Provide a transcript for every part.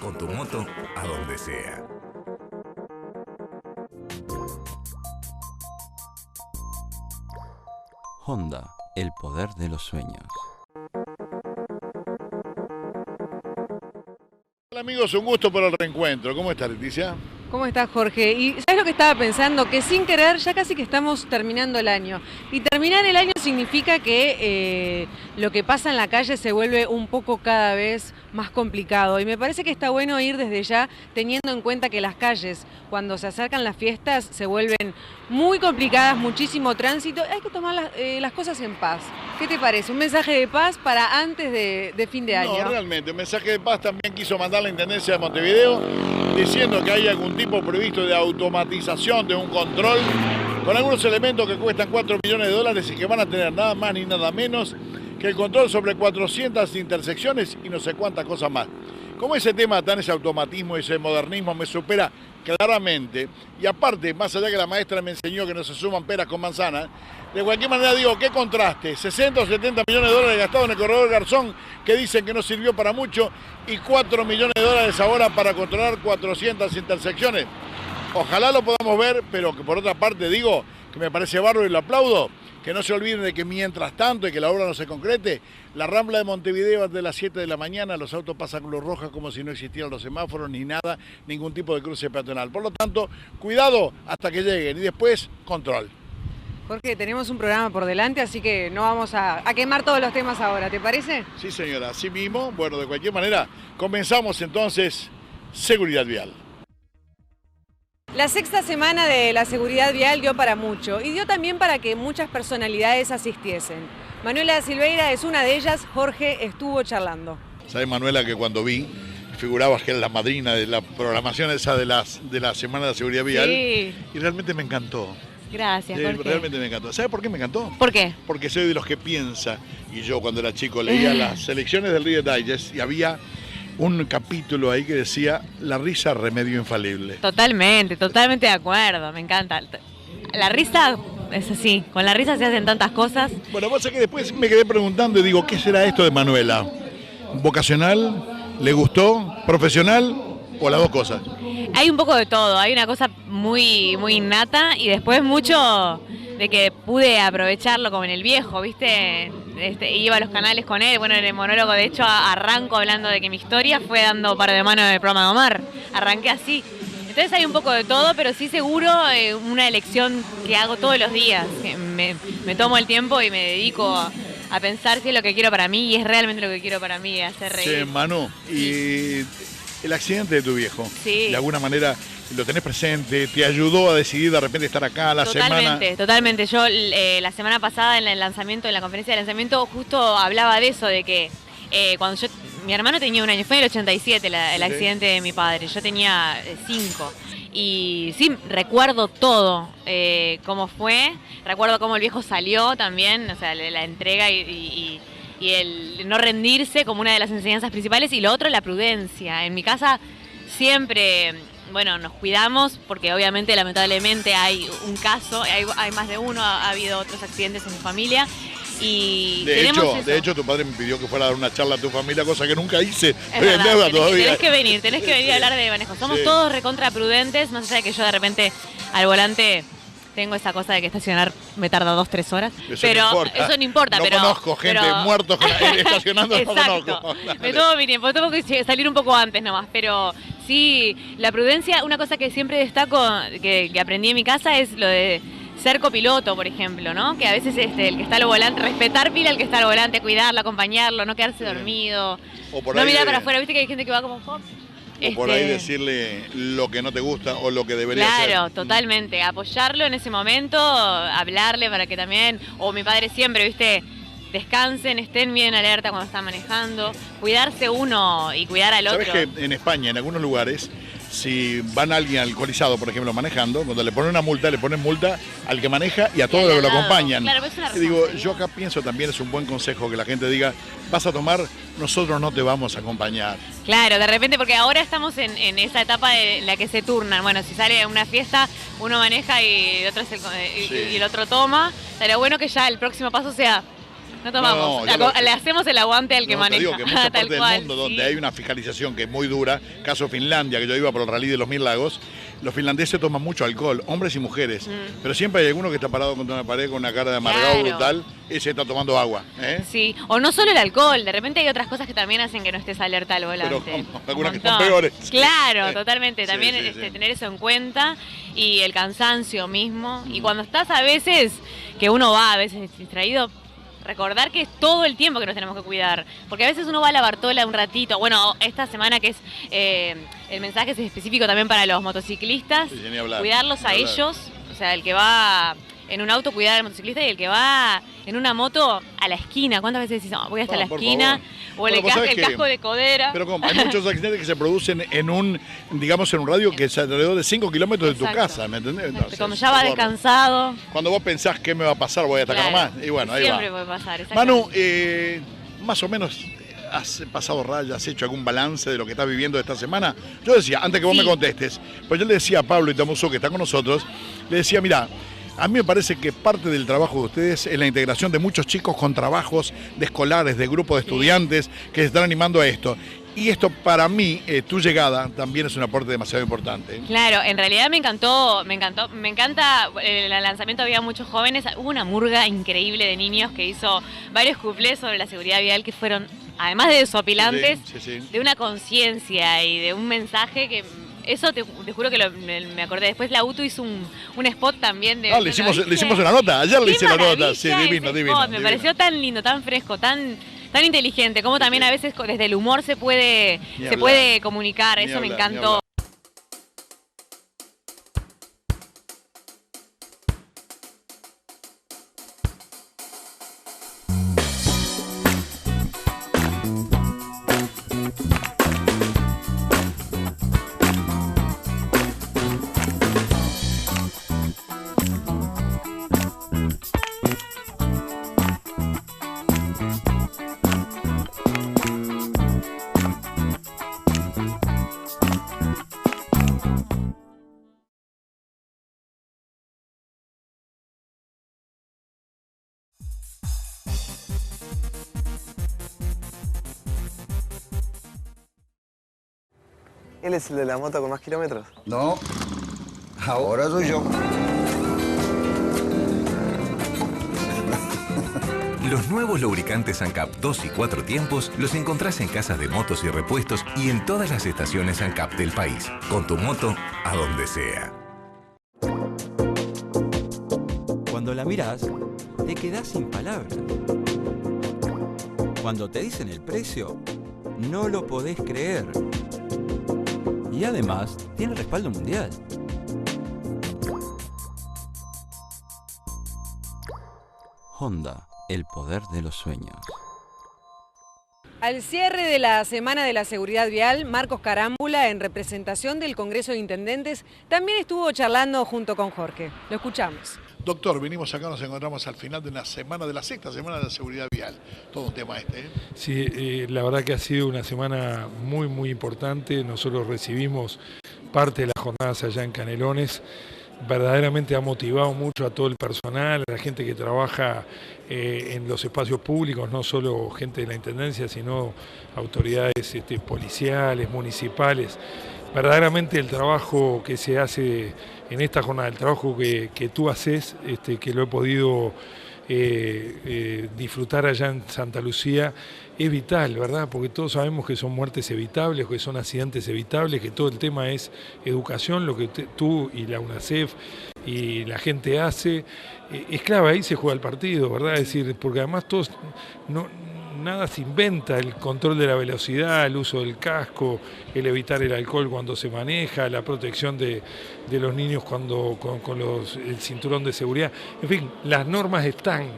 Con tu moto a donde sea. Honda, el poder de los sueños. Hola amigos, un gusto por el reencuentro. ¿Cómo estás, Leticia? ¿Cómo estás, Jorge? Y ¿sabes lo que estaba pensando? Que sin querer ya casi que estamos terminando el año. Y terminar el año significa que lo que pasa en la calle se vuelve un poco cada vez más complicado. Y me parece que está bueno ir desde ya teniendo en cuenta que las calles, cuando se acercan las fiestas, se vuelven muy complicadas, muchísimo tránsito. Hay que tomar las cosas en paz. ¿Qué te parece? ¿Un mensaje de paz para antes de fin de año? No, realmente. Un mensaje de paz también quiso mandar la Intendencia de Montevideo diciendo que hay algún tipo previsto de automatización de un control con algunos elementos que cuestan 4 millones de dólares y que van a tener nada más ni nada menos que el control sobre 400 intersecciones y no sé cuántas cosas más. Como ese tema tan, ese automatismo, ese modernismo me supera claramente, y aparte, más allá que la maestra me enseñó que no se suman peras con manzanas, de cualquier manera digo, qué contraste, 60 o 70 millones de dólares gastados en el corredor Garzón, que dicen que no sirvió para mucho, y 4 millones de dólares ahora para controlar 400 intersecciones. Ojalá lo podamos ver, pero que por otra parte digo, que me parece bárbaro y lo aplaudo, que no se olviden de que mientras tanto y que la obra no se concrete, la Rambla de Montevideo de las 7 de la mañana, los autos pasan con luz roja como si no existieran los semáforos ni nada, ningún tipo de cruce peatonal. Por lo tanto, cuidado hasta que lleguen y después control. Jorge, tenemos un programa por delante, así que no vamos a quemar todos los temas ahora, ¿te parece? Sí, señora, así mismo. Bueno, de cualquier manera, comenzamos entonces Seguridad Vial. La sexta semana de la seguridad vial dio para mucho y dio también para que muchas personalidades asistiesen. Manuela Silveira es una de ellas, Jorge estuvo charlando. ¿Sabes, Manuela, que cuando vi, figurabas que era la madrina de la programación esa de la Semana de la Seguridad Vial? Sí. Y realmente me encantó. Gracias, Jorge. Realmente me encantó. ¿Sabes por qué me encantó? ¿Por qué? Porque soy de los que piensa, y yo cuando era chico leía las selecciones del Reader Digest y había un capítulo ahí que decía la risa remedio infalible. Totalmente de acuerdo, me encanta. La risa es así, con la risa se hacen tantas cosas. Bueno, pasa que después me quedé preguntando y digo, ¿qué será esto de Manuela? ¿Vocacional? ¿Le gustó? ¿Profesional? ¿O las dos cosas? Hay un poco de todo, hay una cosa muy innata y después mucho de que pude aprovecharlo como en el viejo, ¿viste? Iba a los canales con él, bueno, en el monólogo de hecho arranco hablando de que mi historia fue dando par de mano en el programa de Omar, arranqué así. Entonces hay un poco de todo, pero sí seguro una elección que hago todos los días, que me tomo el tiempo y me dedico a pensar si es lo que quiero para mí y es realmente lo que quiero para mí, hacer reír. Sí, Manu, y el accidente de tu viejo, sí, de alguna manera lo tenés presente, te ayudó a decidir de repente estar acá la semana. Totalmente. Yo la semana pasada en el lanzamiento, en la conferencia de lanzamiento, justo hablaba de eso, de que cuando mi hermano tenía 1 año, fue en el 87 el accidente de mi padre, yo tenía 5. Y sí, recuerdo todo, cómo fue, recuerdo cómo el viejo salió también, o sea, la entrega y el no rendirse como una de las enseñanzas principales, y lo otro, la prudencia. En mi casa siempre, bueno, nos cuidamos porque obviamente lamentablemente hay un caso, hay más de uno, ha habido otros accidentes en mi familia. Y de hecho, tu padre me pidió que fuera a dar una charla a tu familia, cosa que nunca hice. Es verdad, tenés que venir a hablar de manejo. Somos todos recontra prudentes, más allá de que yo de repente al volante tengo esa cosa de que estacionar me tarda 2-3 horas. Eso no importa. No conozco gente muertos estacionando. Exacto. No conozco. Me tomo mi tiempo, tengo que salir un poco antes nomás, pero sí, la prudencia, una cosa que siempre destaco, que aprendí en mi casa, es lo de ser copiloto, por ejemplo, ¿no? Que a veces el que está al volante, respetar pila al que está al volante, cuidarlo, acompañarlo, no quedarse dormido, no mirar para afuera, viste que hay gente que va como hop. O por ahí decirle lo que no te gusta o lo que debería hacer. Claro, totalmente. Apoyarlo en ese momento, hablarle para que también, o mi padre siempre, viste, descansen, estén bien alerta cuando están manejando, cuidarse uno y cuidar al otro. ¿Sabes que en España, en algunos lugares, si van a alguien alcoholizado, por ejemplo, manejando, cuando le ponen una multa, le ponen multa al que maneja y a todos los que lo acompañan? Claro, pues es una digo, yo acá pienso también es un buen consejo que la gente diga, vas a tomar, nosotros no te vamos a acompañar. Claro, de repente, porque ahora estamos en esa etapa en la que se turnan. Bueno, si sale a una fiesta, uno maneja y el otro toma. Estaría bueno que ya el próximo paso sea, no tomamos, le hacemos el aguante al que maneja. Te digo que en muchas partes del mundo donde hay una fiscalización que es muy dura, caso Finlandia, que yo iba por el rally de los 1000 lagos, los finlandeses toman mucho alcohol, hombres y mujeres, pero siempre hay alguno que está parado contra una pared con una cara de amargado brutal, ese está tomando agua. Sí, o no solo el alcohol, de repente hay otras cosas que también hacen que no estés alerta al volante. Pero algunas que son peores. Claro, totalmente, también tener eso en cuenta, y el cansancio mismo, y cuando estás a veces, que uno va a veces distraído, recordar que es todo el tiempo que nos tenemos que cuidar, porque a veces uno va a la Bartola un ratito. Bueno, esta semana que es el mensaje es específico también para los motociclistas, cuidarlos a ellos, o sea, el que va en un auto cuidar al motociclista y el que va en una moto a la esquina. ¿Cuántas veces decís, voy hasta la esquina? O el casco de codera. Pero como hay muchos accidentes que se producen en un radio que es alrededor de 5 kilómetros de tu casa, ¿me entendés? Entonces, cuando ya va descansado. Cuando vos pensás qué me va a pasar, voy a atacar más. Y bueno, ahí siempre puede pasar. Manu, más o menos, ¿has pasado raya, has hecho algún balance de lo que estás viviendo esta semana? Yo decía, antes que vos me contestes, pues yo le decía a Pablo Itamuso, que está con nosotros, le decía, mira, a mí me parece que parte del trabajo de ustedes es la integración de muchos chicos con trabajos de escolares, de grupos de estudiantes que se están animando a esto. Y esto para mí, tu llegada también es un aporte demasiado importante. Claro, en realidad me encanta, el lanzamiento, había muchos jóvenes, hubo una murga increíble de niños que hizo varios cuplés sobre la seguridad vial que fueron, además de desopilantes, de una conciencia y de un mensaje que... Eso te juro que me acordé. Después la UTU hizo un spot también de... le hicimos una nota, ayer le hice la nota. Sí, divino. Me pareció tan lindo, tan fresco, tan inteligente, como también a veces desde el humor se puede comunicar. Eso me encantó. ¿Él es el de la moto con más kilómetros? No, ahora soy yo. Los nuevos lubricantes ANCAP 2 y 4 tiempos los encontrás en casas de motos y repuestos y en todas las estaciones ANCAP del país. Con tu moto, a donde sea. Cuando la mirás, te quedás sin palabras. Cuando te dicen el precio, no lo podés creer. Y además, tiene respaldo mundial. Honda, el poder de los sueños. Al cierre de la Semana de la Seguridad Vial, Marcos Carámbula, en representación del Congreso de Intendentes, también estuvo charlando junto con Jorge. Lo escuchamos. Doctor, venimos acá, nos encontramos al final de una semana, de la sexta semana de la seguridad vial. Todo un tema este, ¿eh? Sí, la verdad que ha sido una semana muy, muy importante. Nosotros recibimos parte de las jornadas allá en Canelones. Verdaderamente ha motivado mucho a todo el personal, a la gente que trabaja en los espacios públicos, no solo gente de la Intendencia, sino autoridades policiales, municipales. Verdaderamente el trabajo que se hace en esta jornada, el trabajo que tú haces, que lo he podido disfrutar allá en Santa Lucía, es vital, ¿verdad? Porque todos sabemos que son muertes evitables, que son accidentes evitables, que todo el tema es educación, lo que tú y la UNACEF y la gente hace, es clave, ahí se juega el partido, ¿verdad? Es decir, porque además todos nada se inventa, el control de la velocidad, el uso del casco, el evitar el alcohol cuando se maneja, la protección de los niños con el cinturón de seguridad. En fin, las normas están.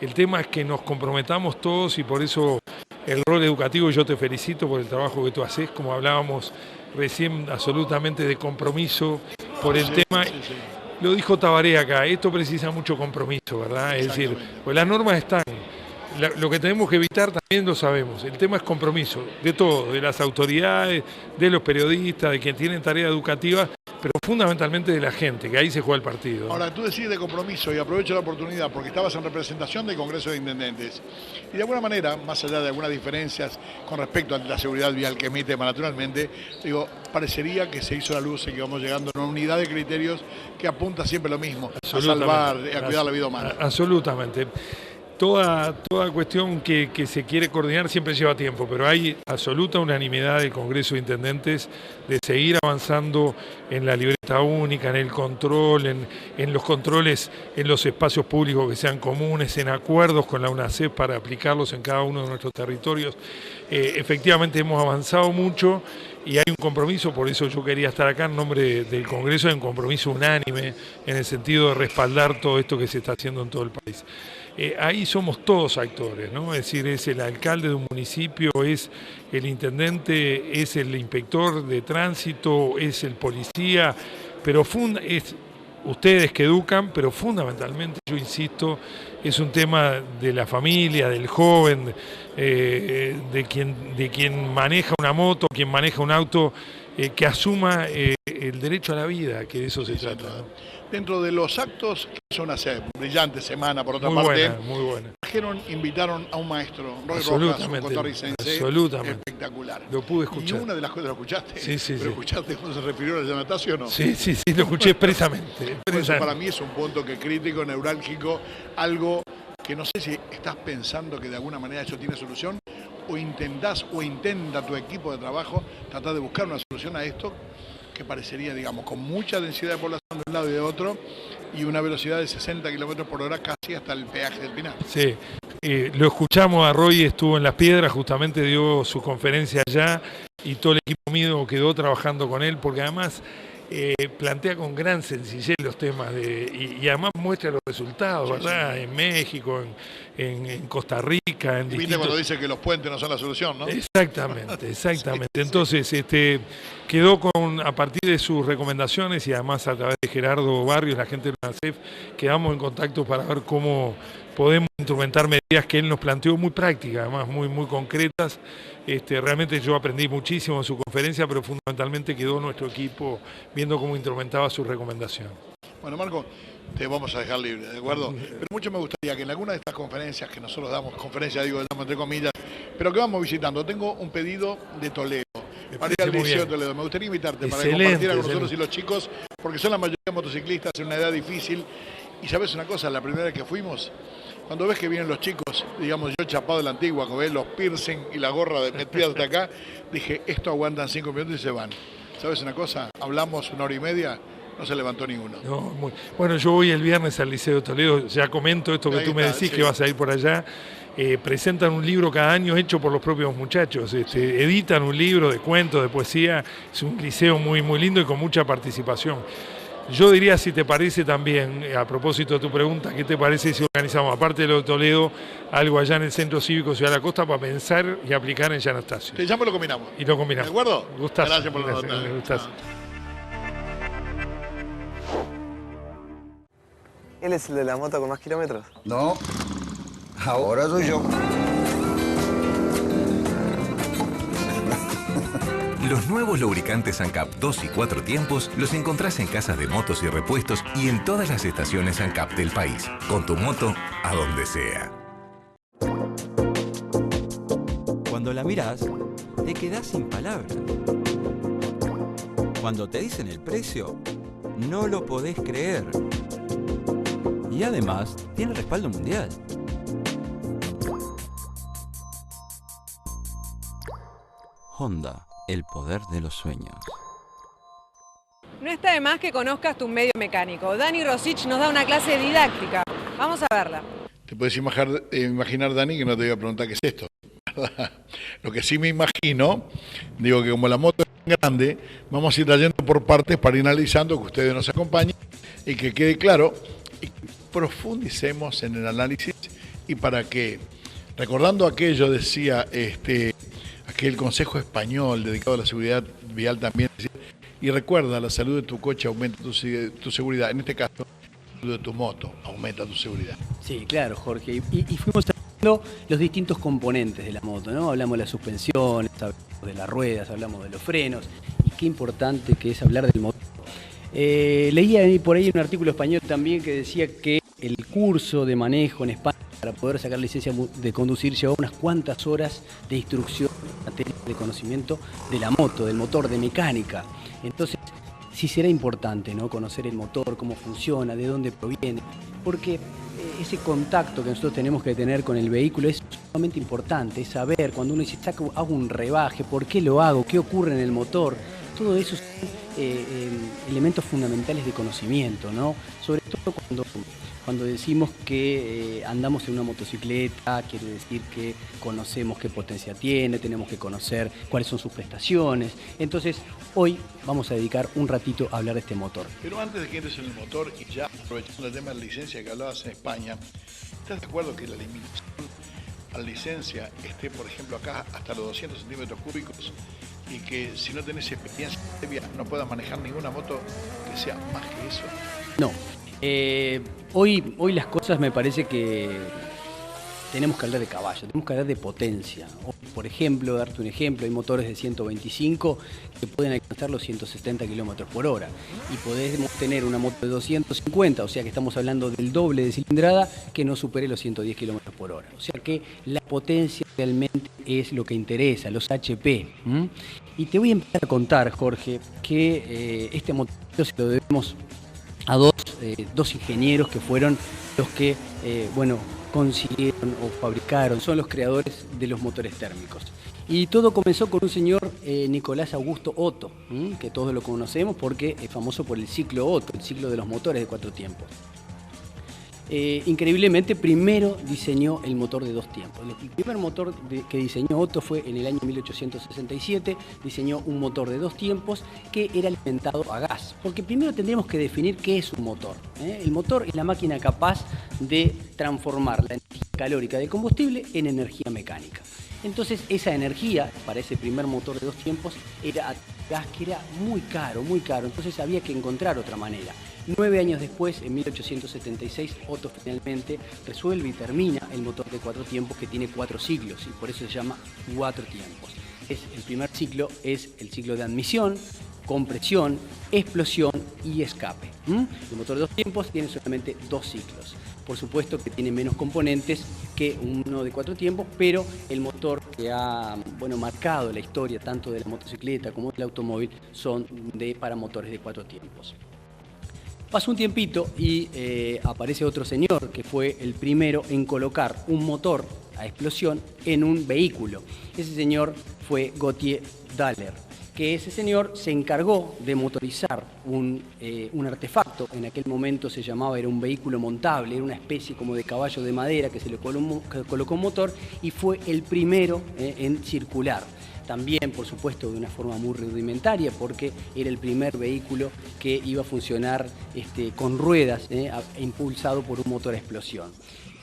El tema es que nos comprometamos todos y por eso el rol educativo, yo te felicito por el trabajo que tú haces, como hablábamos recién, absolutamente de compromiso por el tema. Sí. Lo dijo Tabaré acá, esto precisa mucho compromiso, ¿verdad? Es decir, pues las normas están. Lo que tenemos que evitar también lo sabemos. El tema es compromiso de todo, de las autoridades, de los periodistas, de quienes tienen tarea educativa, pero fundamentalmente de la gente, que ahí se juega el partido. Ahora, tú decís de compromiso y aprovecho la oportunidad porque estabas en representación del Congreso de Intendentes. Y de alguna manera, más allá de algunas diferencias con respecto a la seguridad vial que emite naturalmente, digo, parecería que se hizo la luz y que vamos llegando a una unidad de criterios que apunta siempre lo mismo, a salvar, a cuidar la vida humana. Absolutamente. Toda cuestión que se quiere coordinar siempre lleva tiempo, pero hay absoluta unanimidad del Congreso de Intendentes de seguir avanzando en la libreta única, en el control, en los controles en los espacios públicos que sean comunes, en acuerdos con la UNACEF para aplicarlos en cada uno de nuestros territorios. Efectivamente hemos avanzado mucho y hay un compromiso, por eso yo quería estar acá en nombre del Congreso, hay un compromiso unánime en el sentido de respaldar todo esto que se está haciendo en todo el país. Ahí somos todos actores, ¿no? Es decir, es el alcalde de un municipio, es el intendente, es el inspector de tránsito, es el policía, pero es ustedes que educan, pero fundamentalmente, yo insisto, es un tema de la familia, del joven, de quien maneja una moto, quien maneja un auto, que asuma el derecho a la vida, que de eso se trata, ¿no? Dentro de los actos, que es una brillante semana, por otra parte, muy buena. Invitaron a un maestro, Roy Rojas, un costarricense, espectacular. Lo pude escuchar. Y una de las cosas, ¿lo escuchaste? Sí. ¿Pero escuchaste cómo se refirió a la natación o no? Sí, lo escuché expresamente. Eso para mí es un punto que crítico, neurálgico, algo que no sé si estás pensando que de alguna manera eso tiene solución, o intentás o intenta tu equipo de trabajo tratar de buscar una solución a esto, que parecería, digamos, con mucha densidad de población de un lado y de otro, y una velocidad de 60 kilómetros por hora casi hasta el peaje del Pinar. Sí, lo escuchamos a Roy, estuvo en Las Piedras, justamente dio su conferencia allá, y todo el equipo mío quedó trabajando con él, porque además plantea con gran sencillez los temas y además muestra los resultados, ¿verdad? Sí. En México, en Costa Rica, en ¿Viste cuando dice que los puentes no son la solución, no? Exactamente. Sí. Entonces, quedó a partir de sus recomendaciones y además a través de Gerardo Barrios, la gente de la UNACEF, quedamos en contacto para ver cómo podemos instrumentar medidas que él nos planteó muy prácticas, además muy concretas. Realmente yo aprendí muchísimo en su conferencia, pero fundamentalmente quedó nuestro equipo viendo cómo instrumentaba su recomendación. Bueno, Marco, te vamos a dejar libre, ¿de acuerdo? Pero mucho me gustaría que en alguna de estas conferencias que nosotros damos, damos entre comillas, pero que vamos visitando, tengo un pedido de Toledo. Para ir al Liceo de Toledo. Me gustaría invitarte para que compartieras con nosotros y los chicos, porque son la mayoría de motociclistas en una edad difícil. Y sabes una cosa, la primera vez que fuimos, cuando ves que vienen los chicos, digamos yo chapado de la Antigua, con ves los piercing y la gorra metida hasta acá, dije, esto aguantan 5 minutos y se van. ¿Sabes una cosa? Hablamos 1 hora y media, no se levantó ninguno. No, bueno, yo voy el viernes al Liceo de Toledo, ya comento esto que tú me decís, que vas a ir por allá. Presentan un libro cada año hecho por los propios muchachos, editan un libro de cuentos, de poesía, es un liceo muy lindo y con mucha participación. Yo diría, si te parece también, a propósito de tu pregunta, ¿qué te parece si organizamos, aparte de lo de Toledo, algo allá en el Centro Cívico Ciudad de la Costa para pensar y aplicar en Llano Anastasio? Te llamo y lo combinamos. Y lo combinamos. ¿De acuerdo? Gustazo. Gracias por la nota. Gustazo. ¿Él es el de la moto con más kilómetros? No, ahora soy yo. Los nuevos lubricantes ANCAP 2 y 4 tiempos los encontrás en casas de motos y repuestos y en todas las estaciones ANCAP del país. Con tu moto, a donde sea. Cuando la mirás, te quedás sin palabras. Cuando te dicen el precio, no lo podés creer. Y además, tiene respaldo mundial. Honda, el poder de los sueños. No está de más que conozcas tu medio mecánico. Dani Rosich nos da una clase didáctica. Vamos a verla. Te puedes imaginar, Dani, que no te voy a preguntar qué es esto. Lo que sí me imagino, digo que como la moto es tan grande, vamos a ir trayendo por partes para ir analizando, que ustedes nos acompañen y que quede claro y profundicemos en el análisis y para que, recordando aquello, decía aquel consejo español dedicado a la seguridad vial también, y recuerda, la salud de tu coche aumenta tu seguridad, en este caso, la salud de tu moto aumenta tu seguridad. Sí, claro, Jorge, y fuimos hablando los distintos componentes de la moto, ¿no? Hablamos de las suspensiones, hablamos de las ruedas, hablamos de los frenos, y qué importante que es hablar del motor. Leía por ahí un artículo español también que decía que el curso de manejo en España para poder sacar licencia de conducir llevaba unas cuantas horas de instrucción en materia de conocimiento de la moto, del motor, de mecánica. Entonces, sí será importante, ¿no? Conocer el motor, cómo funciona, de dónde proviene, porque ese contacto que nosotros tenemos que tener con el vehículo es sumamente importante, es saber cuando uno dice, hago un rebaje, ¿por qué lo hago? ¿Qué ocurre en el motor? Todo eso son elementos fundamentales de conocimiento, ¿no? Sobre todo cuando decimos que andamos en una motocicleta, quiere decir que conocemos qué potencia tiene, tenemos que conocer cuáles son sus prestaciones. Entonces, hoy vamos a dedicar un ratito a hablar de este motor. Pero antes de que entres en el motor, y ya aprovechando el tema de la licencia que hablabas en España, ¿estás de acuerdo que la limitación a la licencia esté, por ejemplo, acá hasta los 200 centímetros cúbicos y que si no tenés experiencia previa no puedas manejar ninguna moto que sea más que eso? No. Hoy las cosas me parece que tenemos que hablar de caballo, tenemos que hablar de potencia. Hoy, por ejemplo, darte un ejemplo, hay motores de 125 que pueden alcanzar los 170 kilómetros por hora y podemos tener una moto de 250, o sea que estamos hablando del doble de cilindrada que no supere los 110 kilómetros por hora. O sea que la potencia realmente es lo que interesa, los HP. Y te voy a empezar a contar, Jorge, que este motor se lo debemos a dos ingenieros que fueron los que, consiguieron o fabricaron, son los creadores de los motores térmicos. Y todo comenzó con un señor, Nicolás Augusto Otto, que todos lo conocemos porque es famoso por el ciclo Otto, el ciclo de los motores de 4 tiempos. Increíblemente, primero diseñó el motor de 2 tiempos. El primer motor que diseñó Otto fue en el año 1867, diseñó un motor de 2 tiempos que era alimentado a gas. Porque primero tendríamos que definir qué es un motor. El motor es la máquina capaz de transformar la energía calórica del combustible en energía mecánica. Entonces esa energía para ese primer motor de 2 tiempos era gas, que era muy caro, entonces había que encontrar otra manera. 9 años después, en 1876, Otto finalmente resuelve y termina el motor de 4 tiempos que tiene 4 ciclos y por eso se llama 4 tiempos. El primer ciclo es el ciclo de admisión, compresión, explosión y escape. El motor de 2 tiempos tiene solamente 2 ciclos. Por supuesto que tiene menos componentes que uno de 4 tiempos, pero el motor que ha marcado la historia tanto de la motocicleta como del automóvil son para motores de 4 tiempos. Pasó un tiempito y aparece otro señor que fue el primero en colocar un motor a explosión en un vehículo. Ese señor fue Gautier Daller, que ese señor se encargó de motorizar un artefacto. En aquel momento se llamaba, era un vehículo montable, era una especie como de caballo de madera que se le colocó un motor y fue el primero en circular. También, por supuesto, de una forma muy rudimentaria, porque era el primer vehículo que iba a funcionar con ruedas, impulsado por un motor a explosión.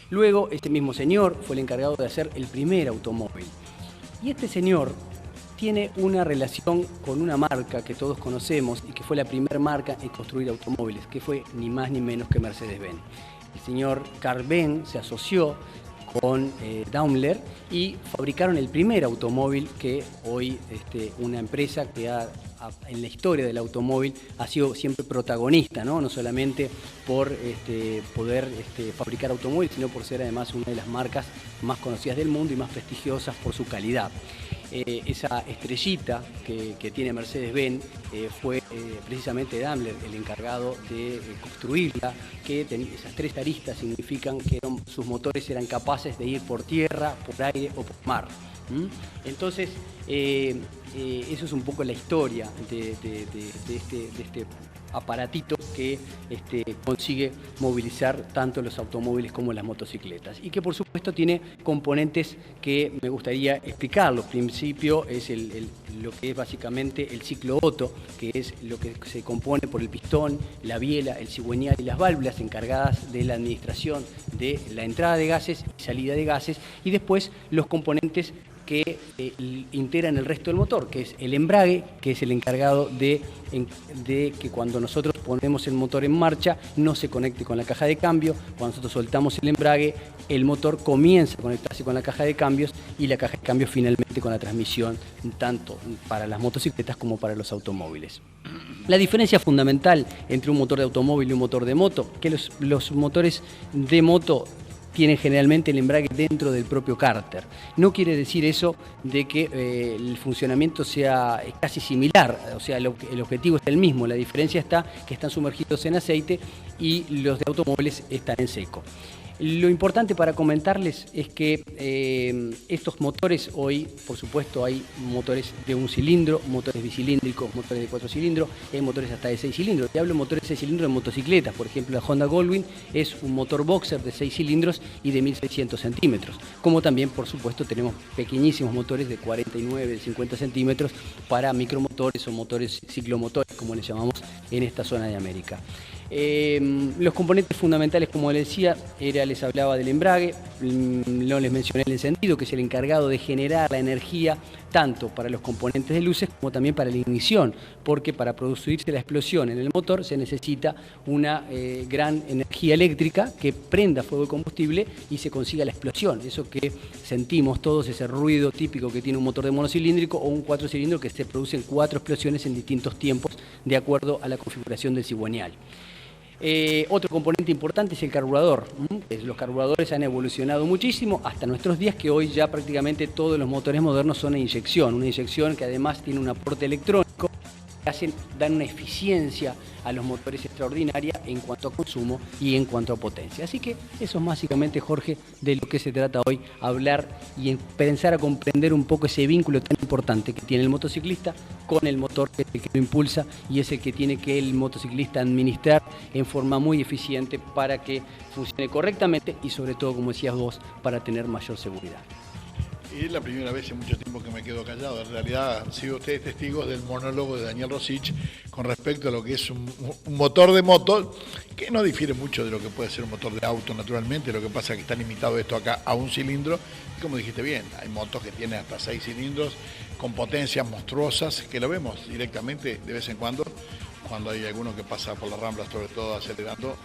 Luego, este mismo señor fue el encargado de hacer el primer automóvil. Y este señor tiene una relación con una marca que todos conocemos y que fue la primera marca en construir automóviles, que fue ni más ni menos que Mercedes-Benz. El señor Karl Benz se asoció con Daimler y fabricaron el primer automóvil que hoy una empresa que en la historia del automóvil ha sido siempre protagonista, no solamente por poder fabricar automóviles, sino por ser además una de las marcas más conocidas del mundo y más prestigiosas por su calidad. Esa estrellita que tiene Mercedes-Benz fue precisamente Daimler el encargado de construirla, que esas tres aristas significan que sus motores eran capaces de ir por tierra, por aire o por mar. Entonces, eso es un poco la historia de este aparatito que consigue movilizar tanto los automóviles como las motocicletas y que por supuesto tiene componentes que me gustaría explicarlo. En principio es lo que es básicamente el ciclo Otto, que es lo que se compone por el pistón, la biela, el cigüeñal y las válvulas encargadas de la administración de la entrada de gases y salida de gases, y después los componentes que integran el resto del motor, que es el embrague, que es el encargado de que cuando nosotros ponemos el motor en marcha no se conecte con la caja de cambio. Cuando nosotros soltamos el embrague, el motor comienza a conectarse con la caja de cambios y la caja de cambios finalmente con la transmisión, tanto para las motocicletas como para los automóviles. La diferencia fundamental entre un motor de automóvil y un motor de moto, que los motores de moto tienen generalmente el embrague dentro del propio cárter. No quiere decir eso de que el funcionamiento sea casi similar, o sea, el objetivo es el mismo. La diferencia está que están sumergidos en aceite y los de automóviles están en seco. Lo importante para comentarles es que estos motores hoy, por supuesto, hay motores de un cilindro, motores bicilíndricos, motores de 4 cilindros, hay motores hasta de 6 cilindros. Y hablo de motores de 6 cilindros en motocicletas. Por ejemplo, la Honda Goldwing es un motor boxer de 6 cilindros y de 1600 centímetros. Como también, por supuesto, tenemos pequeñísimos motores de 49, de 50 centímetros para micromotores o motores ciclomotores, como les llamamos en esta zona de América. Los componentes fundamentales, como les decía, les hablaba del embrague, no les mencioné el encendido, que es el encargado de generar la energía tanto para los componentes de luces como también para la ignición, porque para producirse la explosión en el motor se necesita una gran energía eléctrica que prenda fuego de combustible y se consiga la explosión. Eso que sentimos todos, ese ruido típico que tiene un motor de monocilíndrico o un 4 cilindros, que se producen 4 explosiones en distintos tiempos de acuerdo a la configuración del cigüeñal. Otro componente importante es el carburador. Los carburadores han evolucionado muchísimo hasta nuestros días, que hoy ya prácticamente todos los motores modernos son a inyección. Una inyección que además tiene un aporte electrónico, que dan una eficiencia a los motores extraordinaria en cuanto a consumo y en cuanto a potencia. Así que eso es básicamente, Jorge, de lo que se trata hoy, hablar y empezar a comprender un poco ese vínculo tan importante que tiene el motociclista con el motor, que es el que lo impulsa y es el que tiene que el motociclista administrar en forma muy eficiente para que funcione correctamente y sobre todo, como decías vos, para tener mayor seguridad. Y es la primera vez en mucho tiempo que me quedo callado. En realidad han sido ustedes testigos del monólogo de Daniel Rosich con respecto a lo que es un motor de moto, que no difiere mucho de lo que puede ser un motor de auto, naturalmente. Lo que pasa es que está limitado esto acá a un cilindro. Y como dijiste bien, hay motos que tienen hasta 6 cilindros con potencias monstruosas, que lo vemos directamente de vez en cuando hay alguno que pasa por las ramblas, sobre todo acelerando,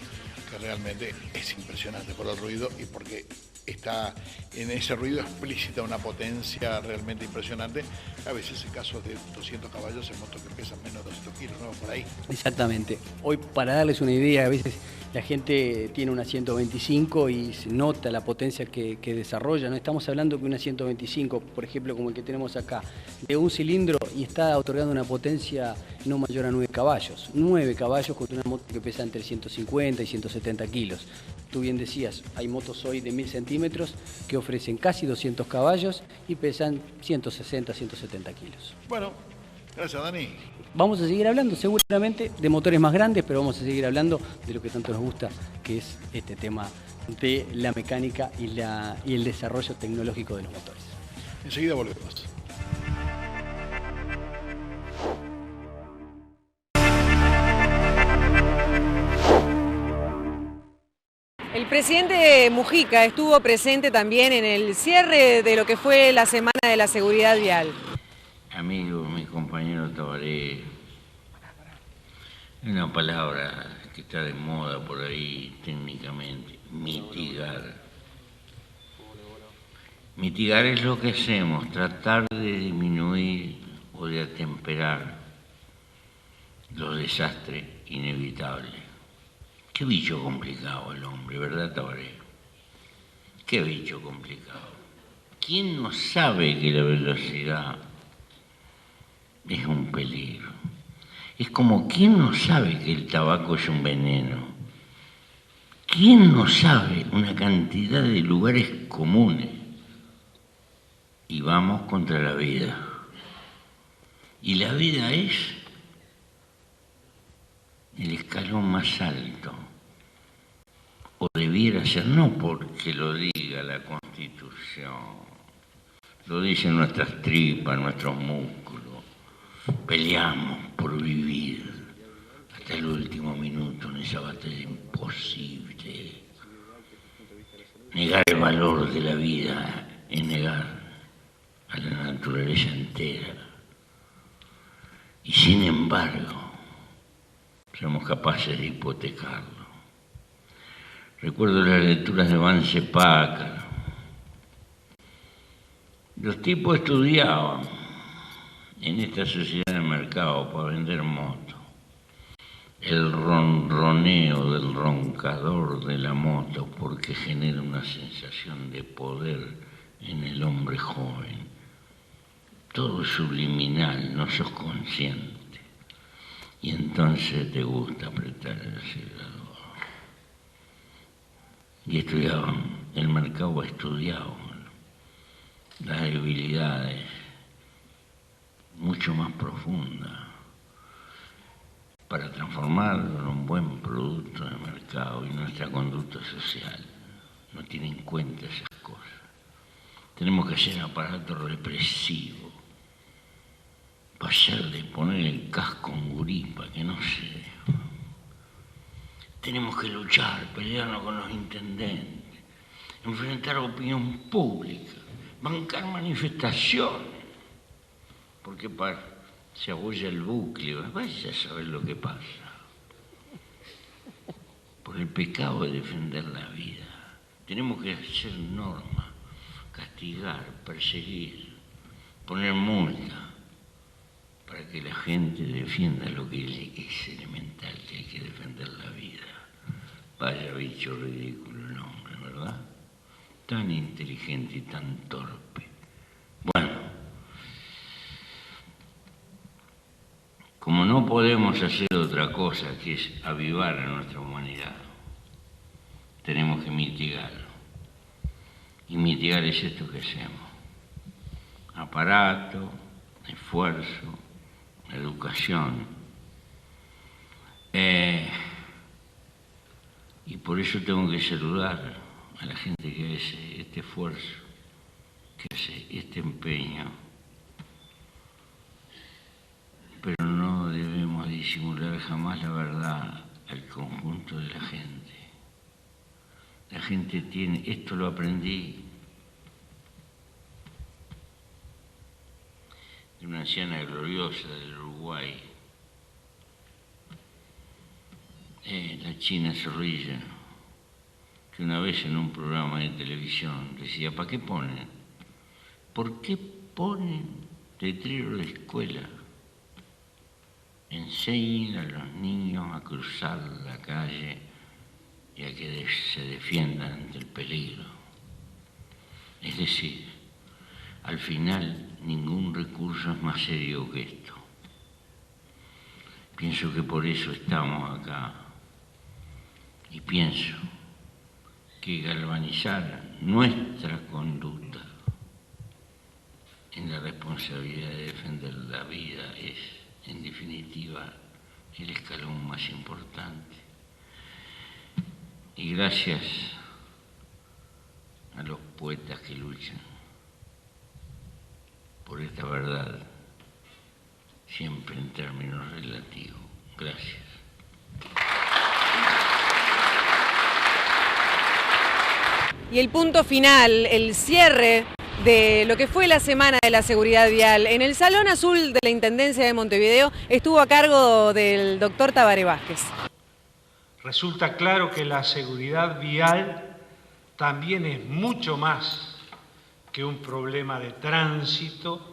que realmente es impresionante por el ruido y porque está en ese ruido explícita una potencia realmente impresionante. A veces en casos de 200 caballos en motos que pesan menos de 200 kilos, ¿no? Por ahí. Exactamente. Hoy, para darles una idea, a veces la gente tiene una 125 y se nota la potencia que desarrolla, ¿no? Estamos hablando que una 125, por ejemplo, como el que tenemos acá, de un cilindro y está otorgando una potencia no mayor a 9 caballos. 9 caballos contra una moto que pesa entre 150 y 170 kilos. Tú bien decías, hay motos hoy de 1000 centímetros que ofrecen casi 200 caballos y pesan 160, 170 kilos. Bueno, gracias, Dani. Vamos a seguir hablando seguramente de motores más grandes, pero vamos a seguir hablando de lo que tanto nos gusta, que es este tema de la mecánica y el desarrollo tecnológico de los motores. Enseguida volvemos. El presidente Mujica estuvo presente también en el cierre de lo que fue la Semana de la Seguridad Vial. amigo, mi compañero Tabaré, hay una palabra que está de moda por ahí técnicamente, mitigar. Mitigar es lo que hacemos, tratar de disminuir o de atemperar los desastres inevitables. Qué bicho complicado el hombre, ¿verdad, Tabaré? Qué bicho complicado. ¿Quién no sabe que la velocidad es un peligro? Es como ¿quién no sabe que el tabaco es un veneno? ¿Quién no sabe una cantidad de lugares comunes? Y vamos contra la vida. Y la vida es el escalón más alto. O debiera ser, no porque lo diga la Constitución, lo dicen nuestras tripas, nuestros músculos. Peleamos por vivir hasta el último minuto en esa batalla imposible. Negar el valor de la vida es negar a la naturaleza entera. Y sin embargo, somos capaces de hipotecarlo. Recuerdo las lecturas de Vance Packard. Los tipos estudiaban en esta sociedad de mercado para vender motos. El ronroneo del roncador de la moto porque genera una sensación de poder en el hombre joven. Todo subliminal, no sos consciente. Y entonces te gusta apretar el acelerador. Y estudiaban, el mercado estudiaba las debilidades mucho más profundas para transformarlo en un buen producto de mercado, y nuestra conducta social no tiene en cuenta esas cosas. Tenemos que hacer aparato represivo, pasar de poner el casco en gurí para que no se... Tenemos que luchar, pelearnos con los intendentes, enfrentar opinión pública, bancar manifestaciones, porque se abolla el bucle, vaya a saber lo que pasa. Por el pecado de defender la vida. Tenemos que hacer normas, castigar, perseguir, poner multa, para que la gente defienda lo que es elemental, que hay que defender la vida. Vaya bicho ridículo el hombre, ¿verdad? Tan inteligente y tan torpe. Bueno, como no podemos hacer otra cosa que es avivar a nuestra humanidad, tenemos que mitigarlo. Y mitigar es esto que hacemos. Aparato, esfuerzo, educación. Y por eso tengo que saludar a la gente que hace este esfuerzo, que hace este empeño. Pero no debemos disimular jamás la verdad al conjunto de la gente. La gente tiene, esto lo aprendí de una anciana gloriosa del Uruguay, la China Zorrilla, que una vez en un programa de televisión decía, ¿para qué ponen? ¿Por qué ponen letrero de escuela? Enseñen a los niños a cruzar la calle y a que se defiendan ante el peligro. Es decir, al final ningún recurso es más serio que esto. Pienso que por eso estamos acá. Y pienso que galvanizar nuestra conducta en la responsabilidad de defender la vida es, en definitiva, el escalón más importante. Y gracias a los poetas que luchan por esta verdad, siempre en términos relativos. Gracias. Y el punto final, el cierre de lo que fue la Semana de la Seguridad Vial. En el Salón Azul de la Intendencia de Montevideo estuvo a cargo del doctor Tabaré Vázquez. Resulta claro que la seguridad vial también es mucho más que un problema de tránsito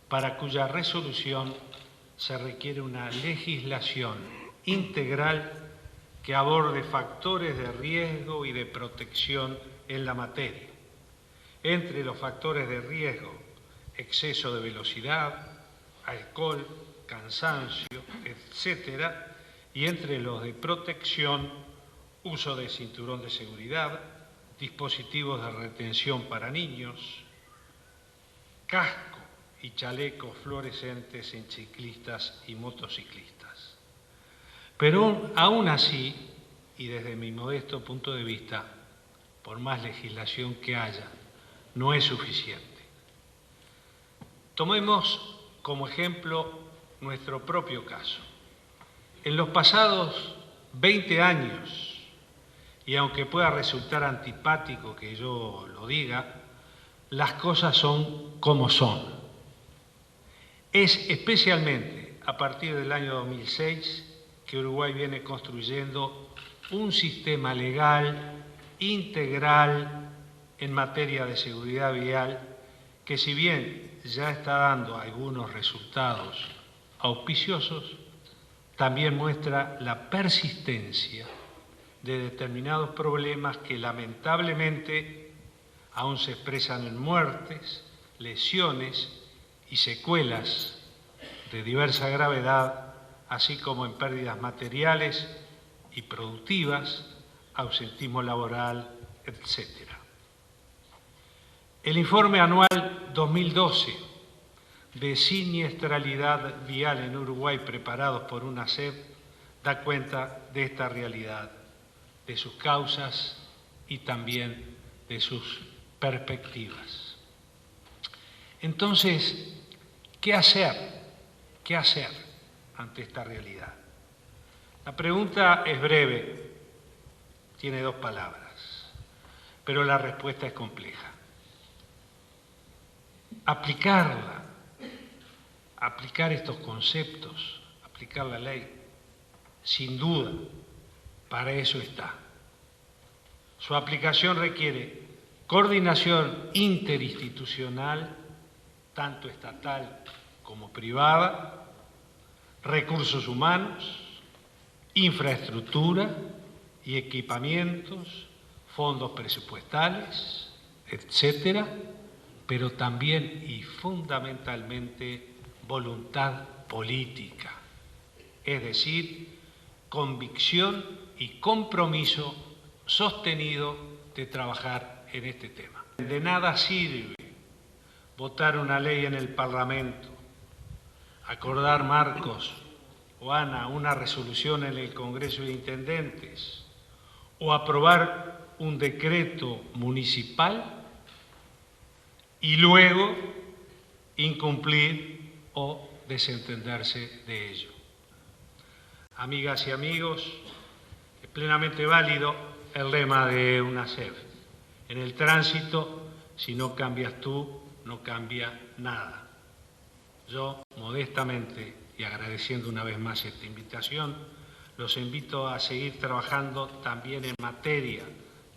para cuya resolución se requiere una legislación integral que aborde factores de riesgo y de protección en la materia. Entre los factores de riesgo, exceso de velocidad, alcohol, cansancio, etcétera, y entre los de protección, uso de cinturón de seguridad, dispositivos de retención para niños, casco y chalecos fluorescentes en ciclistas y motociclistas. Pero aún así, y desde mi modesto punto de vista, por más legislación que haya, no es suficiente. Tomemos como ejemplo nuestro propio caso. En los pasados 20 años, y aunque pueda resultar antipático que yo lo diga, las cosas son como son. Es especialmente a partir del año 2006 que Uruguay viene construyendo un sistema legal integral en materia de seguridad vial que, si bien ya está dando algunos resultados auspiciosos, también muestra la persistencia de determinados problemas que lamentablemente aún se expresan en muertes, lesiones y secuelas de diversa gravedad, así como en pérdidas materiales y productivas, ausentismo laboral, etc. El informe anual 2012 de siniestralidad vial en Uruguay preparados por UNACEF da cuenta de esta realidad, de sus causas y también de sus perspectivas. Entonces, ¿qué hacer? ¿Qué hacer ante esta realidad? La pregunta es breve, tiene 2 palabras, pero la respuesta es compleja. Aplicar estos conceptos, aplicar la ley, sin duda, para eso está. Su aplicación requiere coordinación interinstitucional, tanto estatal como privada, recursos humanos, infraestructura y equipamientos, fondos presupuestales, etcétera, pero también y fundamentalmente voluntad política, es decir, convicción y compromiso sostenido de trabajar en este tema. De nada sirve votar una ley en el Parlamento, acordar marcos o una resolución en el Congreso de Intendentes o aprobar un decreto municipal y luego incumplir o desentenderse de ello. Amigas y amigos, es plenamente válido el lema de UNACEF. En el tránsito, si no cambias tú, no cambia nada. Yo, modestamente y agradeciendo una vez más esta invitación, los invito a seguir trabajando también en materia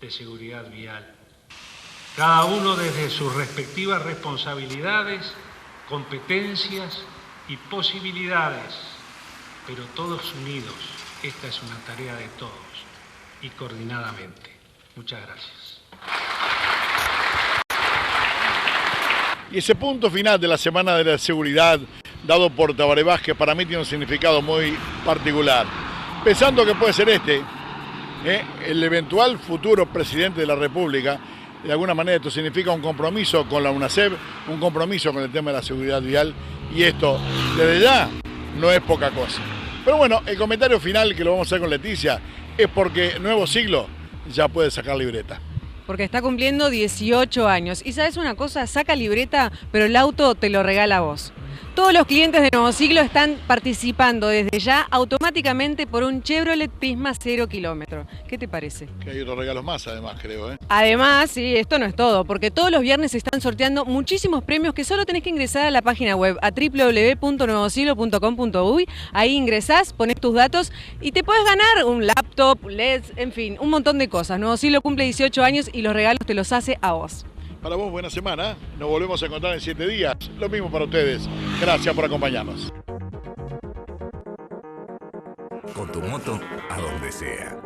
de seguridad vial. Cada uno desde sus respectivas responsabilidades, competencias y posibilidades, pero todos unidos. Esta es una tarea de todos y coordinadamente. Muchas gracias. Y ese punto final de la Semana de la Seguridad, dado por Tabaré Vázquez, para mí tiene un significado muy particular. Pensando que puede ser el eventual futuro presidente de la República, de alguna manera esto significa un compromiso con la UNACEF, un compromiso con el tema de la seguridad vial, y esto, desde ya, no es poca cosa. Pero bueno, el comentario final que lo vamos a hacer con Leticia es porque Nuevo Siglo ya puede sacar libreta. Porque está cumpliendo 18 años. Y ¿sabes una cosa? Saca libreta, pero el auto te lo regala a vos. Todos los clientes de Nuevo Siglo están participando desde ya automáticamente por un Chevrolet Prisma 0 kilómetro. ¿Qué te parece? Que hay otros regalos más, además, creo, ¿eh? Además, sí, esto no es todo, porque todos los viernes se están sorteando muchísimos premios que solo tenés que ingresar a la página web, a www.nuevosiglo.com.uy. Ahí ingresás, pones tus datos y te puedes ganar un laptop, LEDs, en fin, un montón de cosas. Nuevo Siglo cumple 18 años y los regalos te los hace a vos. Para vos, buena semana. Nos volvemos a encontrar en 7 días. Lo mismo para ustedes. Gracias por acompañarnos. Con tu moto a donde sea.